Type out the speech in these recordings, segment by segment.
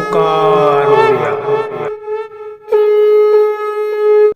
ओंकार ओडिया।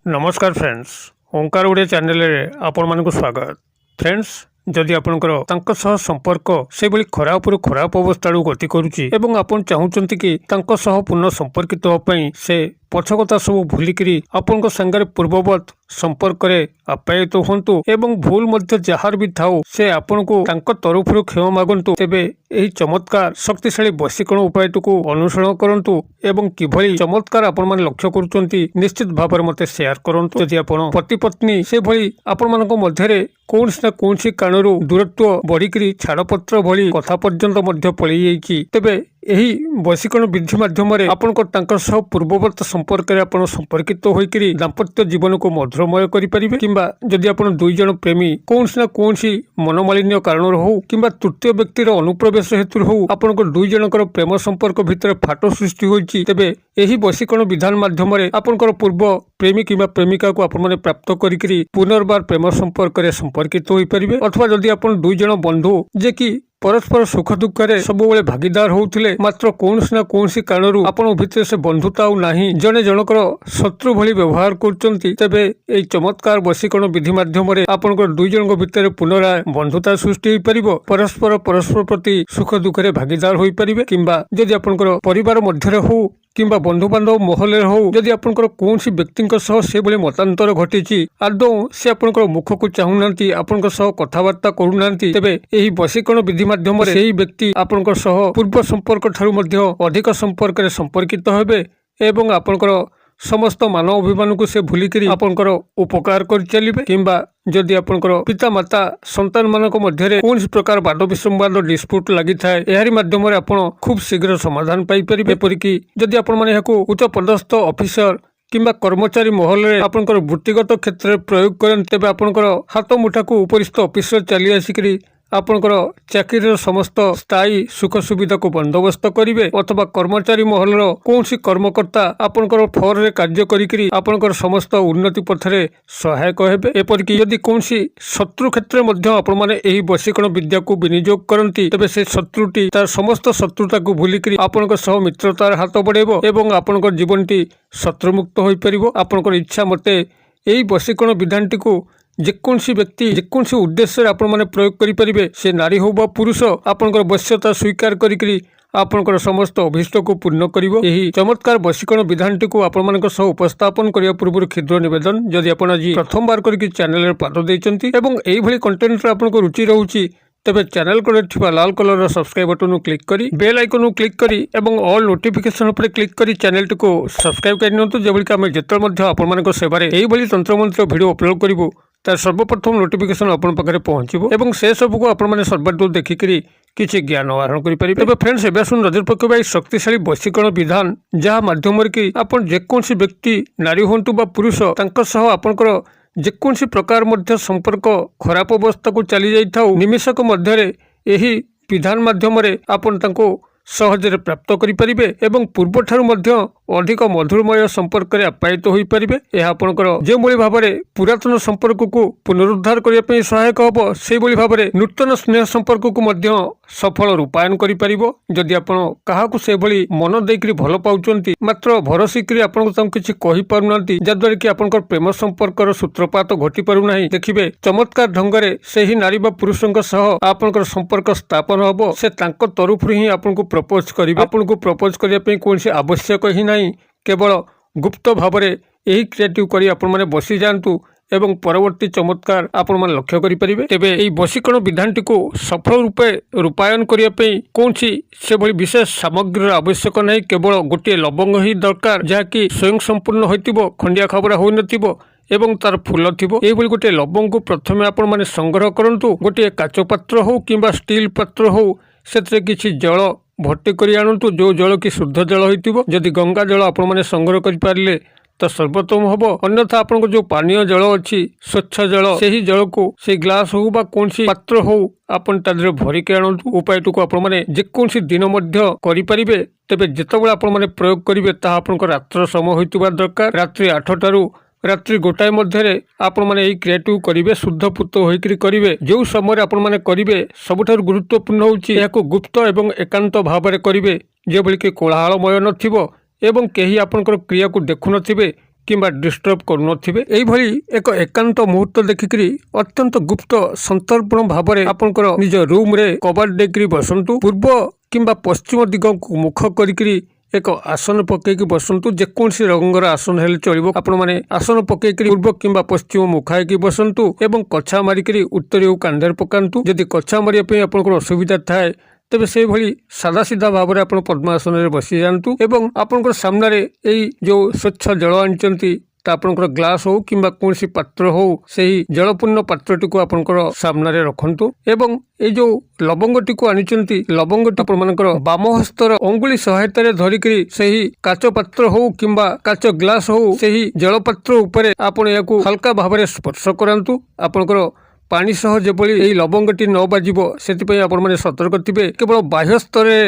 नमस्कार फ्रेंड्स, ओंकार ओडिया चैनल रे आपण मानक स्वागत। फ्रेंड्स, जदि आपणकर तांको सह संपर्क से भली खराब खराब अवस्था गति करुच्ची एवं आपण चाहूचंती कि तांको सह पुनः संपर्कित होपाई से पछकथा सब भूलिकी आपण संगे पूर्ववत संपर्क रे आप्यायित होंतु एवं भूल मध्य जहार भी थाउ से आपण को तांको तरफरु क्षमा मागंतु। तेबे एही चमत्कार शक्तिशाली वशीकरण उपायटुकु अनुसरण करंतु एवं किभली चमत्कार आपण माने लक्ष्य करूचंती निश्चित भाव मते शेयर करंतु। यदि आपण पति पत्नी से भली आपण मानक मध्यरे कौनसी ना कौनसी कारणरू दूरत्व बढ़िकी छाड़पत्र भली कथा पर्यंत मध्य पलि जाइछि, तेबे एही वशीकरण विधि माध्यम आपण सह पूर्ववर्त संपर्क रे आपण संपर्कित होइकरी दाम्पत्य जीवन को मधुरमय करि परिबे। किंबा जदि आपण दुई जन प्रेमी कौनसी ना कौनसी मनोमालिन्य कारण हो किंबा तृतीय व्यक्तिर अनुप्रवेश हेतु हो आपण दुई जनकर प्रेम संपर्क भितर फाट सृष्टि होइछि, तेबे एही वशीकरण विधान माध्यम आपण पूर्व प्रेमी किंबा प्रेमिका को आपण माने प्राप्त करिकरी पुनर्बार प्रेम संपर्क रे संपर्कित होई परिबे। अथवा जदि आपण दुई जन बंधु जे कि परस्पर सुख दुख रे सब बेले भागीदार होउथिले, मात्र कौनसी ना कौनसी कारणरू आपण भितर से बंधुता नाही जने जनकर शत्रु भली व्यवहार करचंती, तेबे एई चमत्कार वशीकरण विधि माध्यम आपण दुई जनक भितर पुनराय बंधुता सृष्टि होई परिबो। परस्पर प्रति सुख दुख रे भागीदार होई परिबे। किंबा जदि आपनकर परिवार मध्यरे हो किंबा बंधु बांधव महल हो जदि आपनकर कौनसी व्यक्ति से भली मतांतर घटी आदौ से आपनकर मुख को चाहूनांती आपनकर सह कथबार्ता करूनांती, तेबे एही वशीकरण विधि माध्यम सेही व्यक्ति आपनकर सह पूर्व संपर्क ठारू मध्य अधिक संपर्क रे संपर्कित हेबे एवं आपनकर समस्त मानव अभिमान को से भूलिकी आपनकर उपकार कर चलिबे। किंबा जदि आपनकर पिता माता संतान मानक मध्यरे कौन प्रकार वाद विसंवाद डिस्प्यूट लगी थाए एहारी माध्यम आपण खूब शीघ्र समाधान पाई परिबे। एपरिकी जदि आपण माने याकू उच्च पदस्थ ऑफिसर किंबा कर्मचारी महल रे आपनकर वृत्तिगत क्षेत्र में प्रयोग करन, तेबे आपनकर हाथ मुठा को उपरिस्थ ऑफिसर चली आसिकरी आपनकर चाकरी समस्त स्थायी सुख सुविधा को बंदोबस्त करिवे। अथवा कर्मचारी महल कौनसी कर्मकर्ता आपनकर फर रे कार्य करिकरी आपनकर समस्त उन्नति पथरे सहायक हेबे। एपरिकी यदि कौनसी शत्रु क्षेत्र मध्ये आपण माने एही वशीकरण विद्या को विनियोग करंती, तेबे से शत्रुटी तार समस्त शत्रुता को भूलिकरी आपनकर सह मित्रतार हाथ बढ़ेबो एवं आपनकर जीवनटी शत्रुमुक्त होई परिबो। आपनकर इच्छा मते एही वशीकरण विधानटी को जेकोसी व्यक्ति जेकोसी उद्देश्य आपण माने प्रयोग करि परिबे। से नारी हो बा पुरुष आपनकर वश्यता स्वीकार करिकरी आपनकर समस्त अभिष्ट को पूर्ण करिवो। एही चमत्कार वशीकरण विधानटी को आपण मानक सह उपस्थापन करिया पूर्व क्षुद्र निवेदन, जदि आपण आज प्रथम बार करिकि चैनल रे पाद दैचंती एवं एही भली कंटेंट रे आपनको रुचि रहउची, तेबे चैनल को थिबा लाल कलर सब्सक्राइब बटन क्लिक करी बेल आइकन क्लिक करी एवं ऑल नोटिफिकेशन उपर क्लिक करी चैनल को सब्सक्राइब कर नियंतु, जेबली कि आमे जेतल मध्ये आपण मानक सेवारे एही भली तंत्र मंत्र वीडियो अपलोड करिवो तार सर्वप्रथम नोटिफिकेशन अपन पाखे पहुंचो एवं से सब को आपण माने सर्वदूर देखिकी किसी ज्ञान आहरण करें। तेज फ्रेंड्स एवं सुन नजर पकड़ शक्तिशाली वशीकरण विधान जहाँ माध्यम कि आपण जेकोसी व्यक्ति नारी हूँ बा पुरुष आपणकर जेकोसी प्रकार मध्य संपर्क खराब अवस्था को चली जाइथाउ निमिषक मध्य एही विधान माध्यम आपण तांको सहजरे प्राप्त करिपारिबे एवं पूर्व ठारू मध्य अधिक मधुरमय संपर्क रे आप्यायित होई परिबे। एहा आपनकर जे भली भाबरे पुरातन संपर्क को पुनरुद्धार करिया पई सहायक हबो, से भली भाबरे नूतन स्नेह संपर्क को मध्य सफल रूपायन करि परिबो। जदि आपण काहाकू से भली मन देकरी भल पाउचंती मात्र भरोसिकरी आपण तांको किछि कहि पारुनांती, जद्वारा कि आपनकर प्रेम संपर्कर सूत्रपात घटी पारु नाही, देखिबे चमत्कार ढंगरे सेही नारी बा पुरुषंक सह आपनकर संपर्क स्थापन हबो। से तांको तरफरु ही आपनको प्रपोज करिबे। आपनको प्रपोज करिया पई कोनसी आवश्यक ही नाही, केवल गुप्त भावरे यही क्रिएटिव करी आपण माने बसी जांतु एवं परवर्ती चमत्कार आपण माने लक्ष्य करि परिबे। तेबे एई वशीकरण विधानटी को सफल रूपे रूपायन करिया पई कोनसी से भली विशेष सामग्री आवश्यक नाही, केवल गोटे लवंग ही दरकार जहाँकि स्वयं संपूर्ण होइतिबो, खंडिया खबरा होई नथिबो एवं तार फूल थिबो। एई भली गोटे लवंग को प्रथमे आपण माने संग्रह करंतु। गोटे काच पात्र हो किंबा स्टील पात्र हो सेतरे किछि जल भर्ती करी आणतु, जो जल कि शुद्ध जल होइतिबो। जदि गंगा जल आपण माने संग्रह करि पारिले तो सर्वोत्तम हबो, अन्यथा आपनको जो पानीय जल अछि स्वच्छ जल सेही जल को से ग्लास हो बा कोनसी पात्र हो आपण तादरे भरी के आणतु। उपायटु को आपण माने जेकोसी दिन मध्य करि परिबे, तेबे जेतबेला आपण माने प्रयोग करिवे ता आपनको रात्र समय होइतिबा दरकार। रात्रि 8 टारू रात्रि गोटाए मध्य आपण माने एई क्रिएटिव करिवे, शुद्ध पुत होइकरी करिवे। जो समय आपण माने करिवे सबुठारु गुरुत्वपूर्ण होउची याको गुप्त एवं एकांत भाव में करिवे, ଯେଭଳି କି କୋଳାହଳମୟ ନଥିବ ଏବଂ କେହି ଆପଣଙ୍କର କ୍ରିୟାକୁ ଦେଖୁନଥିବେ କିମ୍ବା ଡିଷ୍ଟର୍ବ କରୁନଥିବେ। ଏଇଭଳି ଏକ ଏକାନ୍ତ ମୁହୂର୍ତ୍ତ ଦେଖିକରି ଅତ୍ୟନ୍ତ ଗୁପ୍ତ ସନ୍ତର୍ପଣ ଭାବରେ ଆପଣଙ୍କର ନିଜ ରୁମ୍ରେ କବାଟ ଦେଇକରି ବସନ୍ତୁ। ପୂର୍ବ କିମ୍ବା ପଶ୍ଚିମ ଦିଗକୁ ମୁଖ କରିକିରି ଏକ ଆସନ ପକେଇକି ବସନ୍ତୁ। ଯେକୌଣସି ରଙ୍ଗର ଆସନ ହେଲେ ଚଳିବ। ଆପଣମାନେ ଆସନ ପକେଇକରି ପୂର୍ବ କିମ୍ବା ପଶ୍ଚିମ ମୁଖା ହେଇକି ବସନ୍ତୁ ଏବଂ କଛା ମାରିକରି ଉତ୍ତରୀୟକୁ କାନ୍ଧରେ ପକାନ୍ତୁ। ଯଦି କଛା ମାରିବା ପାଇଁ ଆପଣଙ୍କର ଅସୁବିଧା ଥାଏ ତେବେ ସେଇଭଳି ସାଦାସିଧା ଭାବରେ ଆପଣ ପଦ୍ମାସନରେ ବସିଯାଆନ୍ତୁ ଏବଂ ଆପଣଙ୍କର ସାମ୍ନାରେ ଏଇ ଯେଉଁ ସ୍ୱଚ୍ଛ ଜଳ ଆଣିଛନ୍ତି ତା ଆପଣଙ୍କର ଗ୍ଲାସ୍ ହଉ କିମ୍ବା କୌଣସି ପାତ୍ର ହଉ ସେହି ଜଳପୂର୍ଣ୍ଣ ପାତ୍ରଟିକୁ ଆପଣଙ୍କର ସାମ୍ନାରେ ରଖନ୍ତୁ ଏବଂ ଏଇ ଯେଉଁ ଲବଙ୍ଗଟିକୁ ଆଣିଛନ୍ତି ଲବଙ୍ଗଟି ଆପଣମାନଙ୍କର ବାମ ହସ୍ତର ଅଙ୍ଗୁଳି ସହାୟତାରେ ଧରିକରି ସେହି କାଚ ପାତ୍ର ହଉ କିମ୍ବା କାଚ ଗ୍ଲାସ୍ ହଉ ସେହି ଜଳପାତ୍ର ଉପରେ ଆପଣ ଏହାକୁ ହାଲକା ଭାବରେ ସ୍ପର୍ଶ କରାନ୍ତୁ। ଆପଣଙ୍କର ପାଣି ସହ ଯେଭଳି ଏହି ଲବଙ୍ଗଟି ନ ବାଜିବ ସେଥିପାଇଁ ଆପଣମାନେ ସତର୍କ ଥିବେ। କେବଳ ବାହ୍ୟ ସ୍ତରରେ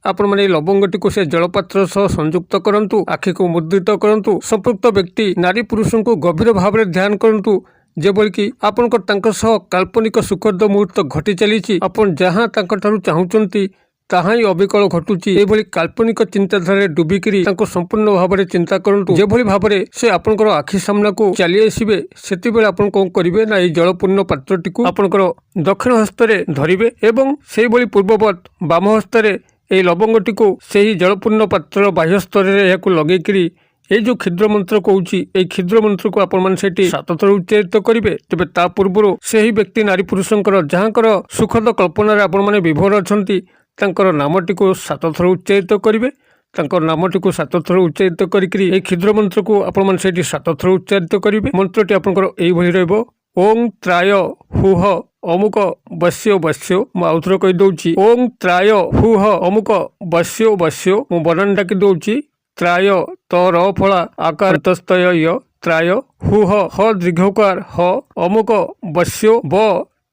ଆପଣମାନେ ଏହି ଲବଙ୍ଗଟିକୁ ସେ ଜଳପାତ୍ର ସହ ସଂଯୁକ୍ତ କରନ୍ତୁ। ଆଖିକୁ ମୁଦ୍ରିତ କରନ୍ତୁ। ସମ୍ପୃକ୍ତ ବ୍ୟକ୍ତି ନାରୀ ପୁରୁଷଙ୍କୁ ଗଭୀର ଭାବରେ ଧ୍ୟାନ କରନ୍ତୁ ଯେଭଳିକି ଆପଣଙ୍କର ତାଙ୍କ ସହ କାଳ୍ପନିକ ସୁଖଦ ମୁହୂର୍ତ୍ତ ଘଟି ଚାଲିଛି। ଆପଣ ଯାହା ତାଙ୍କଠାରୁ ଚାହୁଁଛନ୍ତି ତାହା ହିଁ ଅବିକଳ ଘଟୁଛି। ଏଭଳି କାଳ୍ପନିକ ଚିନ୍ତାଧାରାରେ ଡୁବିକିରି ତାଙ୍କୁ ସମ୍ପୂର୍ଣ୍ଣ ଭାବରେ ଚିନ୍ତା କରନ୍ତୁ। ଯେଭଳି ଭାବରେ ସେ ଆପଣଙ୍କର ଆଖି ସାମ୍ନାକୁ ଚାଲି ଆସିବେ ସେତେବେଳେ ଆପଣ କଣ କରିବେ ନା ଏହି ଜଳପୂର୍ଣ୍ଣ ପାତ୍ରଟିକୁ ଆପଣଙ୍କର ଦକ୍ଷିଣ ହସ୍ତରେ ଧରିବେ ଏବଂ ସେଇଭଳି ପୂର୍ବବତ୍ ବାମ ହସ୍ତରେ ଏହି ଲବଙ୍ଗଟିକୁ ସେହି ଜଳପୂର୍ଣ୍ଣ ପାତ୍ରର ବାହ୍ୟ ସ୍ତରରେ ଏହାକୁ ଲଗେଇକିରି এই ଯେଉଁ କ୍ଷୁଦ୍ର ମନ୍ତ୍ର କହୁଛି ଏହି କ୍ଷୁଦ୍ର ମନ୍ତ୍ରକୁ ଆପଣମାନେ ସେଠି 7 ଥର ଉଚ୍ଚାରିତ କରିବେ। ତେବେ ତା ପୂର୍ବରୁ ସେହି ବ୍ୟକ୍ତି ନାରୀ ପୁରୁଷଙ୍କର ଯାହାଙ୍କର ସୁଖଦ କଳ୍ପନାରେ ଆପଣମାନେ ବିଭୋର ଅଛନ୍ତି ତାଙ୍କର ନାମଟିକୁ 7 ଥର ଉଚ୍ଚାରିତ କରିବେ। ତାଙ୍କର ନାମଟିକୁ 7 ଥର ଉଚ୍ଚାରିତ କରିକିରି ଏହି କ୍ଷୁଦ୍ର ମନ୍ତ୍ରକୁ ଆପଣମାନେ ସେଠି 7 ଥର ଉଚ୍ଚାରିତ କରିବେ। ମନ୍ତ୍ରଟି ଆପଣଙ୍କର ଏଇଭଳି ରହିବ ଓଂ ତ୍ରାୟ ହୁହ ଅମୁକ ବସ୍ୟ ବସ୍ୟ। ମୁଁ ଆଉଥରେ କହିଦେଉଛି ଓଂ ତ୍ରାୟ ହୁହ ଅମୁକ ବସ୍ୟ ବସ୍ୟ। ମୁଁ ବନାନ ଡାକି ଦେଉଛି ତ୍ରାୟ ତ ର ଫଳା ଆକାର ତସ୍ତୟ ତ୍ରାୟ ହୁହ ହ ଦୀର୍ଘକାର ହ ଅମୁକ ବସ୍ୟ ବ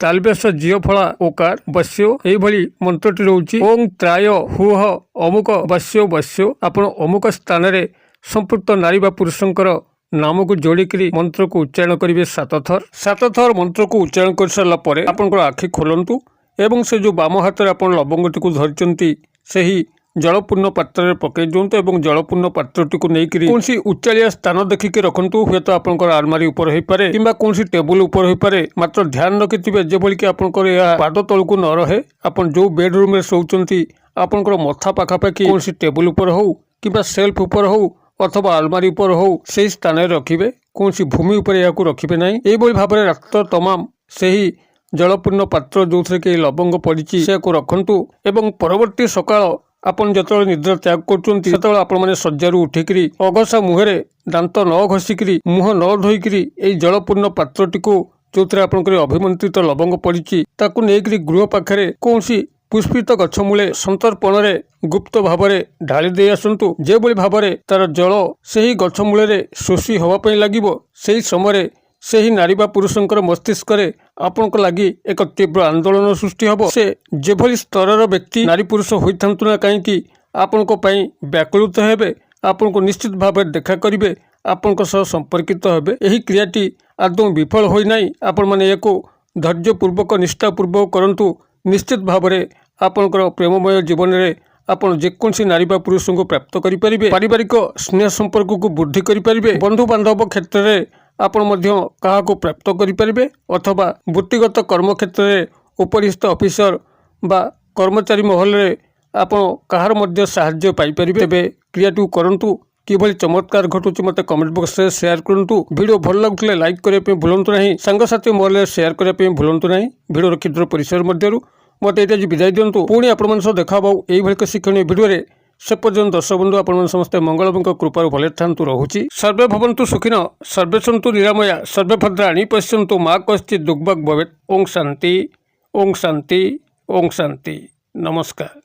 ତାଲବେଶ ଝିଅ ଫଳା ଓକାର ବସ୍ୟ। ଏଇଭଳି ମନ୍ତ୍ରଟି ରହୁଛି ଓଂ ତ୍ରାୟ ହୁହ ଅମୁକ ବସ୍ୟ ବସ୍ୟ। ଆପଣ ଅମୁକ ସ୍ଥାନରେ ସମ୍ପୃକ୍ତ ନାରୀ ବା ପୁରୁଷଙ୍କର ନାମକୁ ଯୋଡ଼ିକିରି ମନ୍ତ୍ରକୁ ଉଚ୍ଚାରଣ କରିବେ 7 ଥର। 7 ଥର ମନ୍ତ୍ରକୁ ଉଚ୍ଚାରଣ କରିସାରିଲା ପରେ ଆପଣଙ୍କର ଆଖି ଖୋଲନ୍ତୁ ଏବଂ ସେ ଯେଉଁ ବାମ ହାତରେ ଆପଣ ଲବଙ୍ଗଟିକୁ ଧରିଛନ୍ତି ସେହି ଜଳପୂର୍ଣ୍ଣ ପାତ୍ରରେ ପକାଇ ଦିଅନ୍ତୁ ଏବଂ ଜଳପୂର୍ଣ୍ଣ ପାତ୍ରଟିକୁ ନେଇକରି କୌଣସି ଉଚ୍ଚାଳିଆ ସ୍ଥାନ ଦେଖିକି ରଖନ୍ତୁ। ହୁଏତ ଆପଣଙ୍କର ଆଲମାରୀ ଉପରେ ହୋଇପାରେ କିମ୍ବା କୌଣସି ଟେବୁଲ ଉପରେ ହୋଇପାରେ। ମାତ୍ର ଧ୍ୟାନ ରଖିଥିବେ ଯେଭଳିକି ଆପଣଙ୍କର ଏହା ପାଦ ତଳକୁ ନ ରହେ। ଆପଣ ଯେଉଁ ବେଡରୁମ୍ରେ ଶୋଉଛନ୍ତି ଆପଣଙ୍କର ମଥା ପାଖାପାଖି କୌଣସି ଟେବୁଲ ଉପରେ ହଉ କିମ୍ବା ସେଲ୍ଫ ଉପରେ ହଉ ଅଥବା ଆଲମାରୀ ଉପରେ ହଉ ସେହି ସ୍ଥାନରେ ରଖିବେ। କୌଣସି ଭୂମି ଉପରେ ଏହାକୁ ରଖିବେ ନାହିଁ। ଏହିଭଳି ଭାବରେ ରାତ୍ର ତମାମ ସେହି ଜଳପୂର୍ଣ୍ଣ ପାତ୍ର ଯେଉଁଥିରେ କି ଲବଙ୍ଗ ପଡ଼ିଛି ସେକୁ ରଖନ୍ତୁ ଏବଂ ପରବର୍ତ୍ତୀ ସକାଳ ଆପଣ ଯେତେବେଳେ ନିଦ୍ରା ତ୍ୟାଗ କରୁଛନ୍ତି ସେତେବେଳେ ଆପଣମାନେ ଶଯ୍ୟାରୁ ଉଠିକିରି ଅଘସା ମୁହଁରେ ଦାନ୍ତ ନ ଘଷିକିରି ମୁହଁ ନ ଧୋଇକିରି ଏହି ଜଳପୂର୍ଣ୍ଣ ପାତ୍ରଟିକୁ ଯେଉଁଥିରେ ଆପଣଙ୍କର ଅଭିମନ୍ତ୍ରିତ ଲବଙ୍ଗ ପଡ଼ିଛି ତାକୁ ନେଇକରି ଗୃହ ପାଖରେ କୌଣସି ପୁଷ୍ପିତ ଗଛ ମୂଳେ ସନ୍ତର୍ପଣରେ ଗୁପ୍ତ ଭାବରେ ଢାଳି ଦେଇ ଆସନ୍ତୁ। ଯେଭଳି ଭାବରେ ତାର ଜଳ ସେହି ଗଛ ମୂଳରେ ଶୋଷି ହେବା ପାଇଁ ଲାଗିବ ସେହି ସମୟରେ ସେହି ନାରୀ ବା ପୁରୁଷଙ୍କର ମସ୍ତିଷ୍କରେ ଆପଣଙ୍କ ଲାଗି ଏକ ତୀବ୍ର ଆନ୍ଦୋଳନ ସୃଷ୍ଟି ହେବ। ସେ ଯେଭଳି ସ୍ତରର ବ୍ୟକ୍ତି ନାରୀ ପୁରୁଷ ହୋଇଥାନ୍ତୁ ନା କାହିଁକି ଆପଣଙ୍କ ପାଇଁ ବ୍ୟାକୁଳିତ ହେବେ, ଆପଣଙ୍କୁ ନିଶ୍ଚିତ ଭାବରେ ଦେଖା କରିବେ, ଆପଣଙ୍କ ସହ ସମ୍ପର୍କିତ ହେବେ। ଏହି କ୍ରିୟାଟି ଆଦୌ ବିଫଳ ହୋଇନାହିଁ। ଆପଣମାନେ ଏହାକୁ ଧୈର୍ଯ୍ୟପୂର୍ବକ ନିଷ୍ଠାପୂର୍ବକ କରନ୍ତୁ। ନିଶ୍ଚିତ ଭାବରେ ଆପଣଙ୍କର ପ୍ରେମମୟ ଜୀବନରେ ଆପଣ ଯେକୌଣସି ନାରୀ ବା ପୁରୁଷଙ୍କୁ ପ୍ରାପ୍ତ କରିପାରିବେ। ପାରିବାରିକ ସ୍ନେହ ସମ୍ପର୍କକୁ ବୃଦ୍ଧି କରିପାରିବେ। ବନ୍ଧୁବାନ୍ଧବ କ୍ଷେତ୍ରରେ ଆପଣ ମଧ୍ୟ କାହାକୁ ପ୍ରାପ୍ତ କରିପାରିବେ ଅଥବା ବୃତ୍ତିଗତ କର୍ମ କ୍ଷେତ୍ରରେ ଉପରିସ୍ଥ ଅଫିସର ବା କର୍ମଚାରୀ ମହଲରେ ଆପଣ କାହାର ମଧ୍ୟ ସାହାଯ୍ୟ ପାଇପାରିବେ। ତେବେ କ୍ରିୟାଟିକୁ କରନ୍ତୁ। କିଭଳି ଚମତ୍କାର ଘଟୁଛି ମୋତେ କମେଣ୍ଟ ବକ୍ସରେ ସେୟାର କରନ୍ତୁ। ଭିଡ଼ିଓ ଭଲ ଲାଗୁଥିଲେ ଲାଇକ୍ କରିବା ପାଇଁ ଭୁଲନ୍ତୁ ନାହିଁ। ସାଙ୍ଗସାଥି ମହଲରେ ସେୟାର କରିବା ପାଇଁ ଭୁଲନ୍ତୁ ନାହିଁ। ଭିଡ଼ିଓର କ୍ଷୁଦ୍ର ପରିସର ମଧ୍ୟରୁ ମୋତେ ଏଇଟା ଆଜି ବିଦାୟ ଦିଅନ୍ତୁ। ପୁଣି ଆପଣମାନଙ୍କ ସହ ଦେଖା ହେବା ଏଇଭଳି ଏକ ଶିକ୍ଷଣୀୟ ଭିଡ଼ିଓରେ। ସେ ପର୍ଯ୍ୟନ୍ତ ଦର୍ଶକ ବନ୍ଧୁ ଆପଣମାନେ ସମସ୍ତେ ମଙ୍ଗଳଙ୍କ କୃପାରୁ ଭଲରେ ଥାନ୍ତୁ। ରହୁଛି। ସର୍ବେ ଭବନ୍ତୁ ସୁଖିନ ସର୍ବେ ସନ୍ତୁ ନିରାମୟା ସର୍ବେ ଭଦ୍ରାଣୀ ପଶ୍ୟନ୍ତୁ ମା କଶ୍ଚିତ୍ ଦୁଃଖଭାଗ୍ ଭବେତ୍। ଓಂ ଶାନ୍ତି ଓଂ ଶାନ୍ତି ଓଂ ଶାନ୍ତି। ନମସ୍କାର।